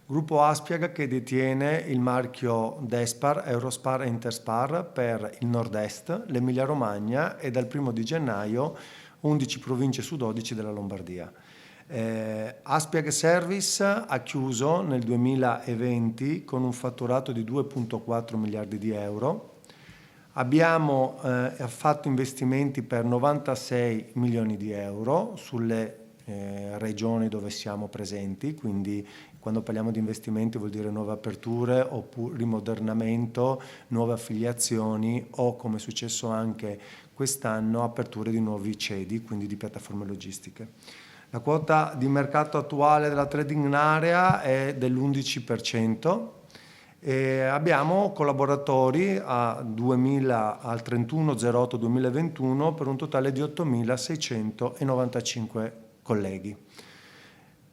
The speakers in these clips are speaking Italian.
Gruppo Aspiag che detiene il marchio Despar, Eurospar e Interspar per il Nord-Est, l'Emilia-Romagna e dal 1 di gennaio 11 province su 12 della Lombardia. Aspiag Service ha chiuso nel 2020 con un fatturato di 2,4 miliardi di euro. Abbiamo fatto investimenti per 96 milioni di euro sulle regioni dove siamo presenti, quindi quando parliamo di investimenti vuol dire nuove aperture oppure rimodernamento, nuove affiliazioni o, come è successo anche quest'anno, aperture di nuovi cedi, quindi di piattaforme logistiche. La quota di mercato attuale della trading area è dell'11%. Abbiamo collaboratori al 31/08/2021 per un totale di 8.695 colleghi.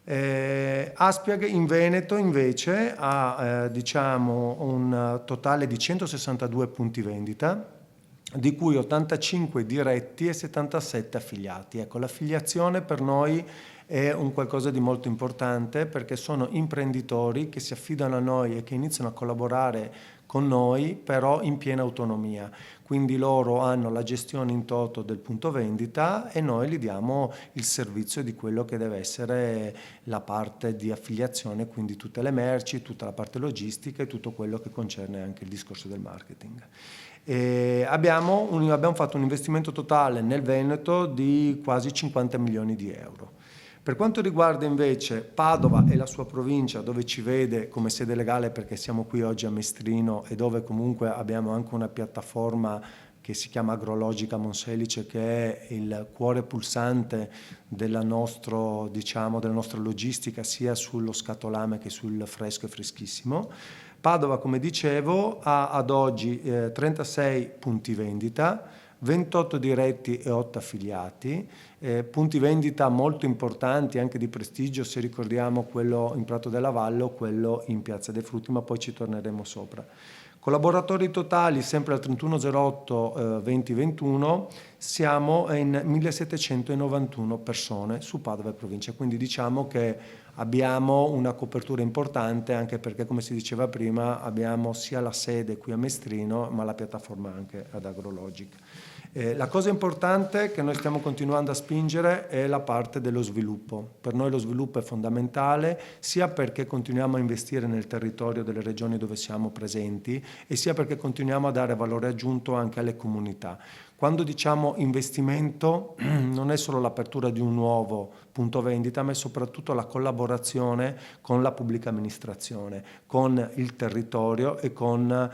Aspiag in Veneto invece ha un totale di 162 punti vendita, di cui 85 diretti e 77 affiliati. Ecco, l'affiliazione per noi è un qualcosa di molto importante perché sono imprenditori che si affidano a noi e che iniziano a collaborare con noi, però in piena autonomia. Quindi loro hanno la gestione in toto del punto vendita e noi gli diamo il servizio di quello che deve essere la parte di affiliazione, quindi tutte le merci, tutta la parte logistica e tutto quello che concerne anche il discorso del marketing. Abbiamo fatto un investimento totale nel Veneto di quasi 50 milioni di euro. Per quanto riguarda invece Padova e la sua provincia, dove ci vede come sede legale perché siamo qui oggi a Mestrino e dove comunque abbiamo anche una piattaforma che si chiama Agrologica Monselice, che è il cuore pulsante della nostra logistica sia sullo scatolame che sul fresco e freschissimo. Padova, come dicevo, ha ad oggi 36 punti vendita, 28 diretti e 8 affiliati, punti vendita molto importanti, anche di prestigio, se ricordiamo quello in Prato della Valle o quello in Piazza dei Frutti, ma poi ci torneremo sopra. Collaboratori totali, sempre al 31/08/2021, siamo in 1791 persone su Padova e provincia, quindi diciamo che abbiamo una copertura importante anche perché, come si diceva prima, abbiamo sia la sede qui a Mestrino ma la piattaforma anche ad Agrologic. La cosa importante che noi stiamo continuando a spingere è la parte dello sviluppo. Per noi lo sviluppo è fondamentale sia perché continuiamo a investire nel territorio delle regioni dove siamo presenti e sia perché continuiamo a dare valore aggiunto anche alle comunità. Quando diciamo investimento non è solo l'apertura di un nuovo punto vendita, ma è soprattutto la collaborazione con la pubblica amministrazione, con il territorio e con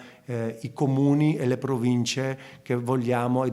i comuni e le province che vogliamo e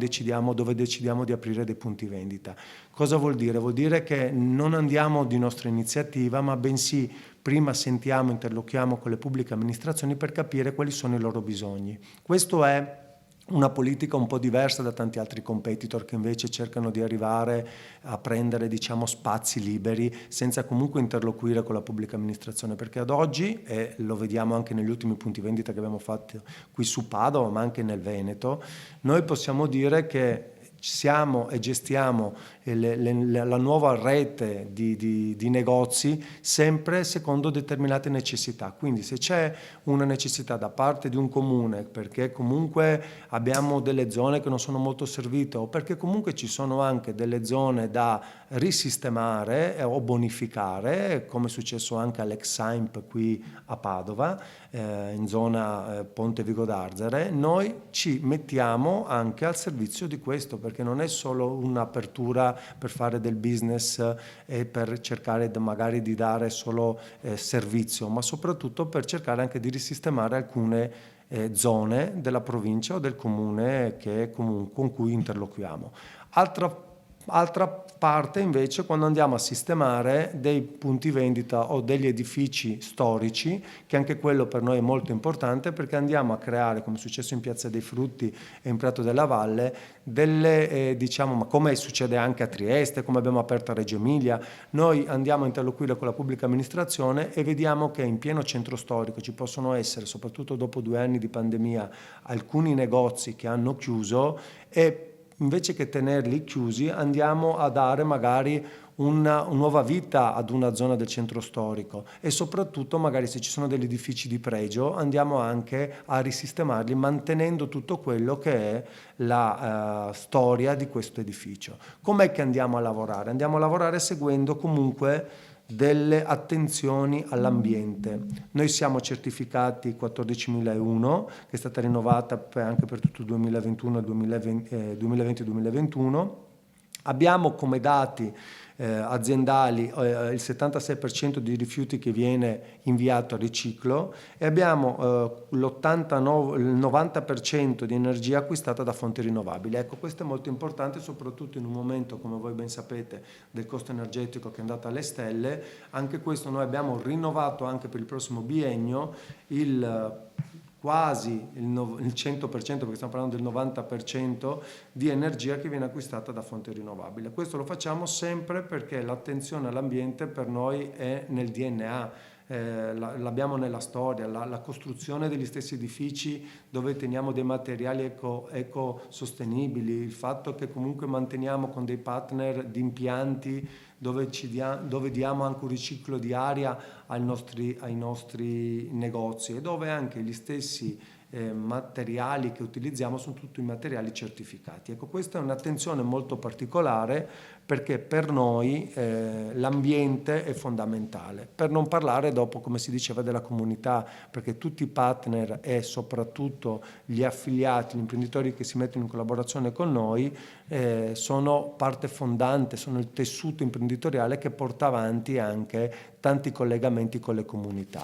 dove decidiamo di aprire dei punti vendita. Cosa vuol dire? Vuol dire che non andiamo di nostra iniziativa, ma bensì prima sentiamo, interloquiamo con le pubbliche amministrazioni per capire quali sono i loro bisogni. Questo è una politica un po' diversa da tanti altri competitor che invece cercano di arrivare a prendere spazi liberi senza comunque interloquire con la pubblica amministrazione, perché ad oggi, e lo vediamo anche negli ultimi punti vendita che abbiamo fatto qui su Padova ma anche nel Veneto, noi possiamo dire che siamo e gestiamo la nuova rete di negozi sempre secondo determinate necessità. Quindi se c'è una necessità da parte di un comune perché comunque abbiamo delle zone che non sono molto servite o perché comunque ci sono anche delle zone da risistemare o bonificare, come è successo anche all'ex Saimp qui a Padova, in zona Ponte Vigo d'Arzere, noi ci mettiamo anche al servizio di questo, perché non è solo un'apertura per fare del business e per cercare magari di dare solo servizio, ma soprattutto per cercare anche di risistemare alcune zone della provincia o del comune con cui interloquiamo. Altra parte invece quando andiamo a sistemare dei punti vendita o degli edifici storici, che anche quello per noi è molto importante perché andiamo a creare, come è successo in Piazza dei Frutti e in Prato della Valle, ma come succede anche a Trieste, come abbiamo aperto a Reggio Emilia, noi andiamo a interloquire con la pubblica amministrazione e vediamo che in pieno centro storico ci possono essere, soprattutto dopo 2 anni di pandemia, alcuni negozi che hanno chiuso e invece che tenerli chiusi andiamo a dare magari una nuova vita ad una zona del centro storico, e soprattutto magari se ci sono degli edifici di pregio andiamo anche a risistemarli mantenendo tutto quello che è la storia di questo edificio. Com'è che andiamo a lavorare? Andiamo a lavorare seguendo comunque delle attenzioni all'ambiente. Noi siamo certificati 14001, che è stata rinnovata anche per tutto il 2021 e 2020-2021. Abbiamo come dati aziendali il 76% di rifiuti che viene inviato a riciclo, e abbiamo il 90% di energia acquistata da fonti rinnovabili. Ecco, questo è molto importante, soprattutto in un momento, come voi ben sapete, del costo energetico che è andato alle stelle. Anche questo noi abbiamo rinnovato anche per il prossimo biennio quasi il 100%, perché stiamo parlando del 90% di energia che viene acquistata da fonte rinnovabile. Questo lo facciamo sempre perché l'attenzione all'ambiente per noi è nel DNA, l'abbiamo nella storia, la costruzione degli stessi edifici dove teniamo dei materiali ecosostenibili, il fatto che comunque manteniamo con dei partner di impianti dove diamo anche un riciclo di aria ai nostri negozi, e dove anche gli stessi materiali che utilizziamo sono tutti materiali certificati. Ecco, questa è un'attenzione molto particolare perché per noi l'ambiente è fondamentale, per non parlare dopo, come si diceva, della comunità, perché tutti i partner e soprattutto gli affiliati, gli imprenditori che si mettono in collaborazione con noi sono parte fondante, sono il tessuto imprenditoriale che porta avanti anche tanti collegamenti con le comunità.